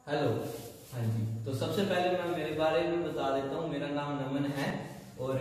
Hello. हाँ जी, तो सबसे पहले मैं मेरे बारे में बता देता हूँ। मेरा नाम नमन है और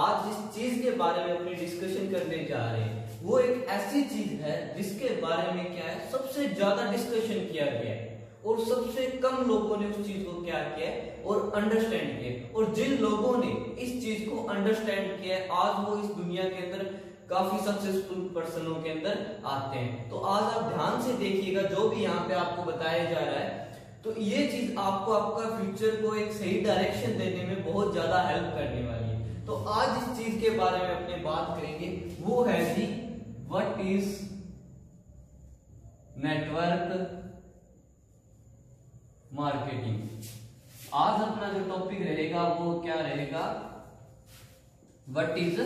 आज जिस चीज के बारे में अपनी डिस्कशन करने जा रहे हैं वो एक ऐसी चीज है जिसके बारे में क्या है सबसे ज्यादा डिस्कशन किया गया है और सबसे कम लोगों ने उस चीज को क्या किया है और अंडरस्टैंड किया। और जिन लोगों ने इस चीज को अंडरस्टैंड किया है आज वो इस दुनिया के अंदर काफी सक्सेसफुल पर्सनों के अंदर आते हैं। तो आज आप ध्यान से देखिएगा जो भी यहाँ पे आपको बताया जा रहा है, तो ये चीज आपको आपका फ्यूचर को एक सही डायरेक्शन देने में बहुत ज्यादा हेल्प करने वाली है। तो आज इस चीज के बारे में अपने बात करेंगे, वो है जी व्हाट इज नेटवर्क मार्केटिंग। आज अपना जो टॉपिक रहेगा वो क्या रहेगा, व्हाट इज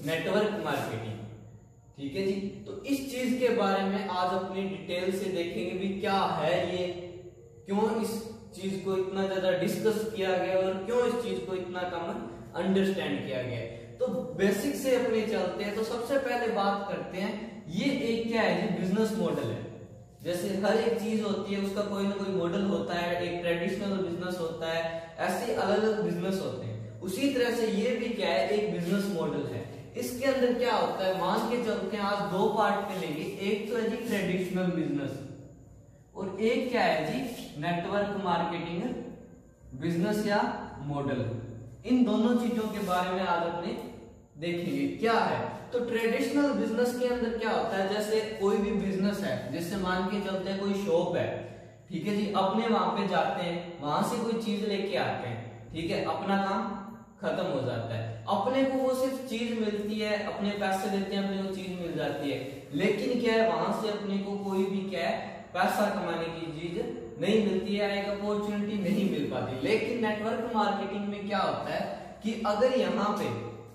नेटवर्क मार्केटिंग। ठीक है जी, तो इस चीज के बारे में आज अपनी डिटेल से देखेंगे भी क्या है ये, क्यों इस चीज को इतना ज्यादा डिस्कस किया गया और क्यों इस चीज को इतना कम अंडरस्टैंड किया गया। तो बेसिक से अपने चलते हैं। तो सबसे पहले बात करते हैं, ये एक क्या है जी बिजनेस मॉडल है। जैसे हर एक चीज होती है उसका कोई ना कोई मॉडल होता है, एक ट्रेडिशनल बिजनेस होता है, ऐसे अलग अलग बिजनेस होते हैं। उसी तरह से ये भी क्या है एक बिजनेस मॉडल है। इसके अंदर क्या होता है, मान के चलते हैं आज दो पार्ट में लेंगे, एक तो है जी ट्रेडिशनल बिजनेस और एक क्या है जी नेटवर्क मार्केटिंग बिजनेस या मॉडल। इन दोनों चीजों के बारे में आज अपने देखेंगे क्या है। तो ट्रेडिशनल बिजनेस के अंदर क्या होता है, जैसे कोई भी बिजनेस है, जैसे मान के चलते हैं कोई शॉप है, ठीक है जी, अपने वहां पे जाते हैं, वहां से कोई चीज लेके आते हैं, ठीक है, अपना काम खत्म हो जाता है, अपने को वो सिर्फ चीज मिलती है, अपने पैसे देते हैं, अपने को चीज मिल जाती है। लेकिन क्या है वहां से अपने को कोई भी क्या है पैसा कमाने की चीज नहीं मिलती है, एक अपॉर्चुनिटी नहीं मिल पाती। लेकिन नेटवर्क मार्केटिंग में क्या होता है कि अगर यहाँ पे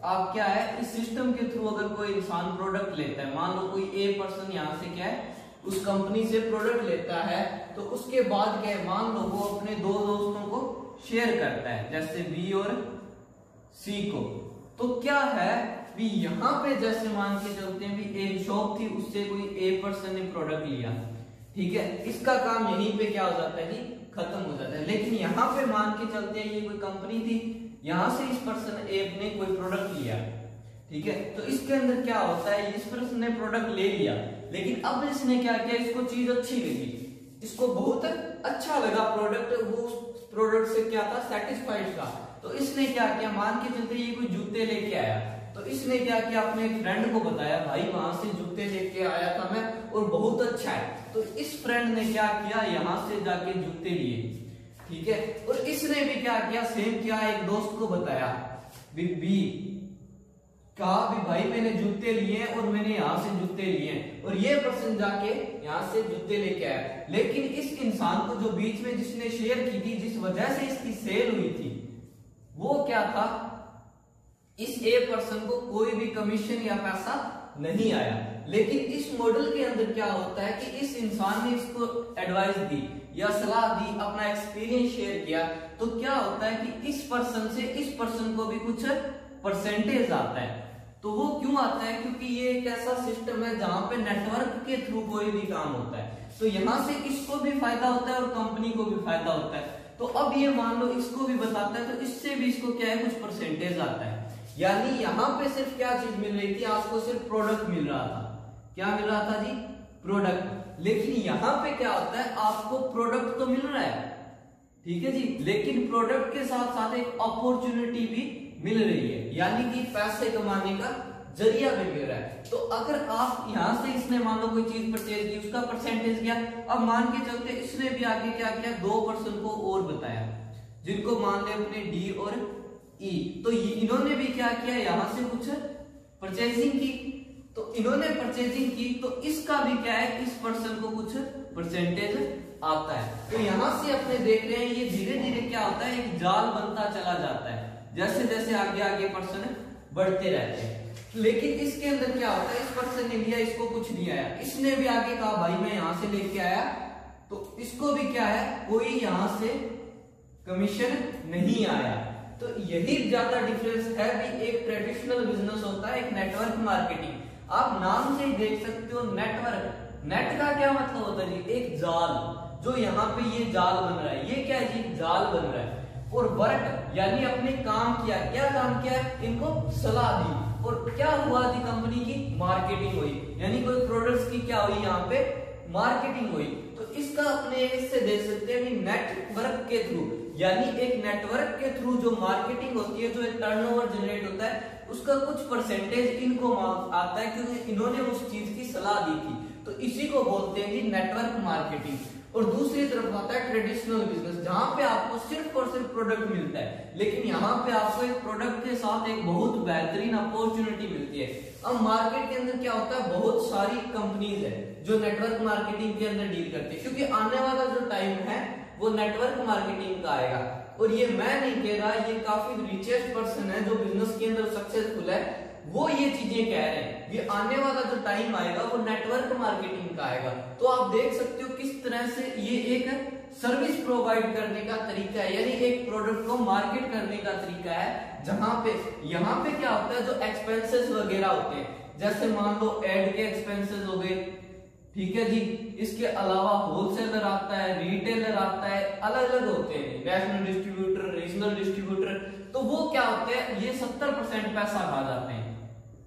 आप क्या है इस सिस्टम के थ्रू अगर कोई इंसान प्रोडक्ट लेता है, मान लो कोई ए पर्सन यहाँ से क्या है उस कंपनी से प्रोडक्ट लेता है, तो उसके बाद क्या है मान लो वो अपने दो दोस्तों को शेयर करता है, जैसे बी और सी को। तो क्या है भी यहाँ पे जैसे मान के चलते हैं भी एक शॉप थी, उससे कोई ए पर्सन ने प्रोडक्ट लिया, ठीक है, इसका काम यहीं पे क्या हो जाता है जी खत्म हो जाता है। लेकिन यहाँ पे मान के चलते हैं ये कोई कंपनी थी, यहां से इस पर्सन ए ने कोई प्रोडक्ट लिया, ठीक है, तो इसके अंदर क्या होता है इस पर्सन ने प्रोडक्ट ले लिया, लेकिन अब इसने क्या किया, इसको चीज अच्छी लगी, इसको बहुत अच्छा लगा प्रोडक्ट, वो प्रोडक्ट से क्या था सेटिस्फाइड था। तो इसने क्या किया, मान के चलते ये कोई जूते लेके आया, तो इसने क्या किया अपने एक फ्रेंड को बताया, भाई वहां से जूते लेके आया था मैं और बहुत अच्छा है। तो इस फ्रेंड ने क्या किया, यहां से जाके जूते लिए, ठीक है, और इसने भी क्या किया सेम किया, एक दोस्त को बताया बी कहा भी भाई मैंने जूते लिए और मैंने यहां से जूते लिए, और ये पर्सन जाके यहां से जूते लेके आया। लेकिन इस इंसान को जो बीच में जिसने शेयर की थी, जिस वजह से इसकी सेल हुई थी, वो क्या था, इस ए पर्सन को कोई भी कमीशन या पैसा नहीं आया। लेकिन इस मॉडल के अंदर क्या होता है कि इस इंसान ने इसको एडवाइस दी या सलाह दी, अपना एक्सपीरियंस शेयर किया, तो क्या होता है कि इस पर्सन से इस पर्सन को भी कुछ परसेंटेज आता है। तो वो क्यों आता है, क्योंकि ये एक ऐसा सिस्टम है जहां पे नेटवर्क के थ्रू कोई भी काम होता है, तो यहां से इसको भी फायदा होता है और कंपनी को भी फायदा होता है। तो अब ये मान लो इसको भी बताता है, तो इससे भी इसको क्या है कुछ परसेंटेज आता है। यानी यहाँ पे सिर्फ क्या चीज मिल रही थी, आपको सिर्फ प्रोडक्ट मिल रहा था। क्या मिल रहा था जी, प्रोडक्ट। लेकिन यहाँ पे क्या होता है, आपको प्रोडक्ट तो मिल रहा है, ठीक है जी, लेकिन प्रोडक्ट के साथ साथ एक अपॉर्चुनिटी भी मिल रही है, यानी कि पैसे कमाने का जरिया भी मिल रहा है। तो अगर आप यहां से इसने मान लो कोई चीज परचेज की, उसका परसेंटेज क्या, अब मान के चलते इसने भी आगे क्या किया, दो पर्सन को और बताया, जिनको मान ले अपने डी और ई, तो इन्होंने भी क्या किया, यहां से कुछ परचेजिंग की, तो इन्होंने परचेजिंग की, तो इसका भी क्या है, इस पर्सन को कुछ परसेंटेज आता है। तो यहां से अपने देख रहे हैं ये धीरे धीरे क्या होता है, एक जाल बनता चला जाता है, जैसे जैसे आगे आगे पर्सन बढ़ते रहते हैं। लेकिन इसके अंदर क्या होता है, इस पर्सन ने लिया, इसको कुछ नहीं आया, इसने भी आगे कहा भाई मैं यहां से लेके आया, तो इसको भी क्या है कोई यहां से कमीशन नहीं आया। तो यही ज्यादा डिफरेंस है भी, एक ट्रेडिशनल बिजनेस होता है, एक नेटवर्क मार्केटिंग। आप नाम से ही देख सकते हो नेटवर्क, नेट का क्या मतलब होता है जी, एक जाल, जो यहाँ पे ये जाल बन रहा है, ये क्या है जी, जाल बन रहा है। और वर्क यानी अपने काम किया, क्या काम किया, इनको सलाह दी, और क्या हुआ थी, कंपनी की मार्केटिंग हुई, यानी कोई प्रोडक्ट्स की क्या हुई, यहाँ पे मार्केटिंग हुई। तो इसका अपने इससे देख सकते हैं कि नेटवर्क के थ्रू, यानी एक नेटवर्क के थ्रू जो मार्केटिंग होती है, जो एक टर्नओवर जनरेट होता है, उसका कुछ परसेंटेज इनको आता है क्योंकि इन्होंने उस चीज की सलाह दी थी। तो इसी को बोलते हैं जी नेटवर्क मार्केटिंग। और दूसरी तरफ आता है ट्रेडिशनल बिजनेस, जहां पे आपको सिर्फ और सिर्फ प्रोडक्ट मिलता है, लेकिन यहाँ पे आपको एक प्रोडक्ट के साथ एक बहुत बेहतरीन अपॉर्चुनिटी मिलती है। अब मार्केट के अंदर क्या होता है, बहुत सारी कंपनीज है जो नेटवर्क मार्केटिंग के अंदर डील करती है, क्योंकि आने वाला जो टाइम है वो नेटवर्क मार्केटिंग का आएगा। और ये मैं नहीं कह रहा, ये काफी रिचेस्ट पर्सन है जो बिजनेस के अंदर सक्सेसफुल है, वो ये चीजें कह रहे हैं। ये आने वाला जो टाइम आएगा वो नेटवर्क मार्केटिंग का आएगा। तो आप देख सकते हो किस तरह से ये एक सर्विस प्रोवाइड करने का तरीका है, यानी एक प्रोडक्ट को मार्केट करने का तरीका है, जहां पे यहाँ पे क्या होता है, जो एक्सपेंसेस वगैरह होते हैं, जैसे मान लो एड के एक्सपेंसेस हो गए, ठीक है जी, इसके अलावा होलसेलर आता है, रिटेलर आता है, अलग अलग होते हैं, नेशनल डिस्ट्रीब्यूटर, रीजनल डिस्ट्रीब्यूटर, तो वो क्या होते हैं, ये 70% पैसा खा जाते हैं।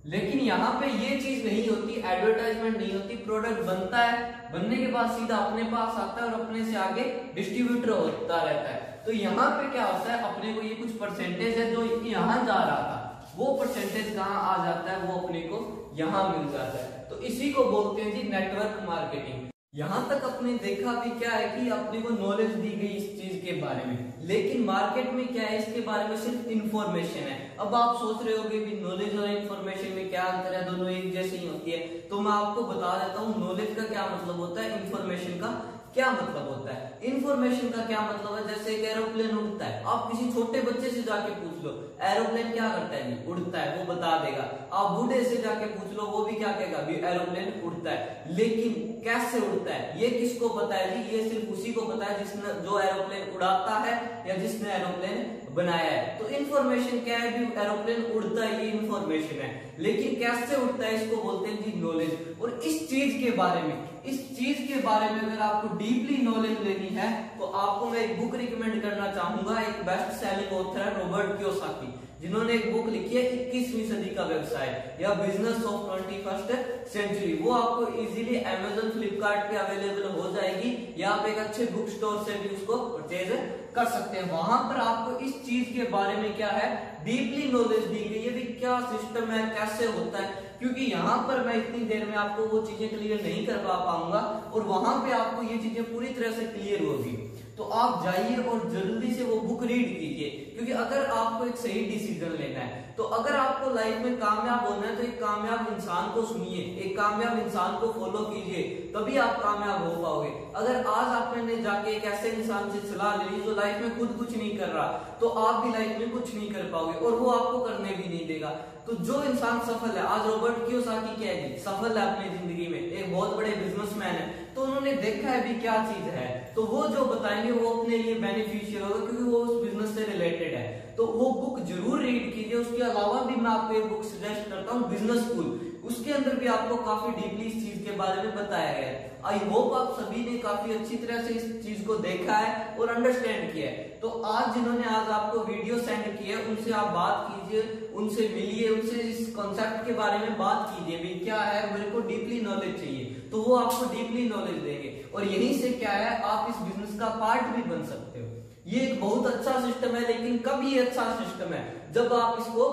लेकिन यहाँ पे ये चीज नहीं होती, एडवर्टाइजमेंट नहीं होती, प्रोडक्ट बनता है, बनने के बाद सीधा अपने पास आता है और अपने से आगे डिस्ट्रीब्यूटर होता रहता है। तो यहाँ पे क्या होता है, अपने को ये कुछ परसेंटेज है जो यहाँ जा रहा था, वो परसेंटेज कहाँ आ जाता है, वो अपने को यहाँ मिल जाता है। तो इसी को बोलते हैं जी नेटवर्क मार्केटिंग। यहाँ तक अपने देखा भी क्या है कि अपने को नॉलेज दी गई इस चीज के बारे में, लेकिन मार्केट में क्या है, इसके बारे में सिर्फ इंफॉर्मेशन है। अब आप सोच रहे होगे कि नॉलेज और इंफॉर्मेशन में क्या अंतर है, दोनों एक जैसे ही होती है। तो मैं आपको बता देता हूँ नॉलेज का क्या मतलब होता है, इंफॉर्मेशन का क्या मतलब होता है। इंफॉर्मेशन का क्या मतलब है, जैसे एक एरोप्लेन उड़ता है, आप किसी छोटे बच्चे से जाके पूछ लो एरोप्लेन क्या करता है, जी उड़ता है, वो बता देगा। आप बूढ़े से जाके पूछ लो, वो भी क्या कहेगा, भी एरोप्लेन उड़ता है। लेकिन कैसे उड़ता है ये किसको पता है जी, ये सिर्फ उसी को पता है जिसने, जो एरोप्लेन उड़ाता है या जिसने एरोप्लेन बनाया है। तो इन्फॉर्मेशन क्या है, भी एरोप्लेन उड़ता है, ये इन्फॉर्मेशन है। लेकिन कैसे उड़ता है, इसको बोलते हैं जी नॉलेज। और इस चीज के बारे में, इस चीज के बारे में अगर आपको डीपली नॉलेज लेनी है तो आपको मैं एक बुक रिकमेंड करना चाहूंगा। एक बेस्ट सेलिंग ऑथर है रॉबर्ट कियोसाकी, जिन्होंने एक बुक लिखी है 21वीं सदी का व्यवसाय या बिजनेस ऑफ 21st सेंचुरी। वो आपको इजीली अमेजन, फ्लिपकार्ट पे अवेलेबल हो जाएगी, या आप एक अच्छे बुक स्टोर से भी उसको परचेज कर सकते हैं। वहां पर आपको इस चीज के बारे में क्या है, डीपली नॉलेज दी गई है, भी क्या सिस्टम है, कैसे होता है। क्योंकि यहाँ पर मैं इतनी देर में आपको वो चीजें क्लियर नहीं कर पाऊंगा, और वहां पे आपको ये चीजें पूरी तरह से क्लियर होगी। तो आप जाइए और जल्दी से वो बुक रीड कीजिए, क्योंकि अगर आपको एक सही डिसीजन लेना है, तो अगर आपको लाइफ में कामयाब होना है, तो एक कामयाब इंसान को सुनिए, एक कामयाब इंसान को फॉलो कीजिए, तभी आप कामयाब हो पाओगे। अगर आज आपने जाके एक ऐसे इंसान से सलाह ले ली जो लाइफ में खुद कुछ नहीं कर रहा, तो आप भी लाइफ में कुछ नहीं कर पाओगे, और वो आपको करने भी नहीं देगा। तो जो इंसान सफल है, आज रॉबर्ट कियोसाकी क्या है, सफल है अपनी जिंदगी में, एक बहुत बड़े बिजनेसमैन है, तो उन्होंने देखा है भी क्या चीज है, तो वो जो बताएंगे वो अपने लिए बेनिफिशियल होगा, क्योंकि वो उस बिजनेस से रिलेटेड है। तो वो बुक जरूर रीड कीजिए। उसके अलावा भी मैं आपको एक बुक सजेस्ट करता हूँ, बिजनेस स्कूल, उसके अंदर भी आपको काफी डीपली इस चीज के बारे में बताया गया है। आई होप आप सभी ने काफी अच्छी तरह से इस चीज को देखा है और अंडरस्टैंड किया है। तो आज जिन्होंने आज आपको वीडियो सेंड की है, उनसे आप बात कीजिए, उनसे मिलिए, उनसे इस कॉन्सेप्ट के बारे में बात कीजिए, भी क्या है, मेरे को डीपली नॉलेज चाहिए, तो वो आपको डीपली नॉलेज देंगे। और यहीं से क्या है, आप इस बिजनेस का पार्ट भी बन सकते हो। ये एक बहुत अच्छा सिस्टम है, लेकिन कब ये अच्छा सिस्टम है, जब आप इसको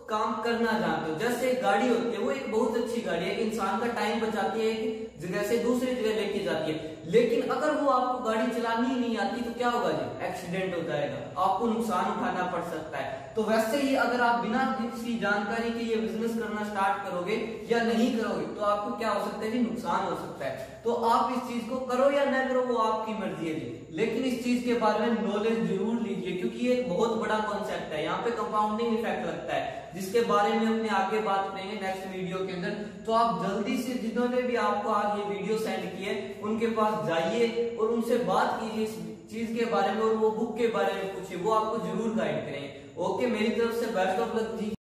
काम करना जानते हो। जैसे एक गाड़ी होती है, वो एक बहुत अच्छी गाड़ी है, इंसान का टाइम बचाती है, एक जगह से दूसरी जगह लेके जाती है। लेकिन अगर वो आपको गाड़ी चलानी ही नहीं आती तो क्या होगा जी, एक्सीडेंट हो जाएगा, आपको नुकसान उठाना पड़ सकता है। तो वैसे ही अगर आप बिना किसी जानकारी के ये बिजनेस करना स्टार्ट करोगे या नहीं करोगे, तो आपको क्या हो सकता है जी, नुकसान हो सकता है। तो आप इस चीज को करो या न करो, वो आपकी मर्जी है जी, लेकिन इस चीज के बारे में नॉलेज जरूर लीजिए, क्योंकि ये एक बहुत बड़ा कॉन्सेप्ट है। यहाँ पे कंपाउंडिंग इफेक्ट लगता है, जिसके बारे में अपने आगे बात करेंगे नेक्स्ट वीडियो के अंदर। तो आप जल्दी से, जिन्होंने भी आपको आज ये वीडियो सेंड किए, उनके पास जाइए और उनसे बात कीजिए इस चीज के बारे में, और वो बुक के बारे में पूछिए, वो आपको जरूर गाइड करेंगे। ओके, मेरी तरफ से बेस्ट ऑफ लक जी।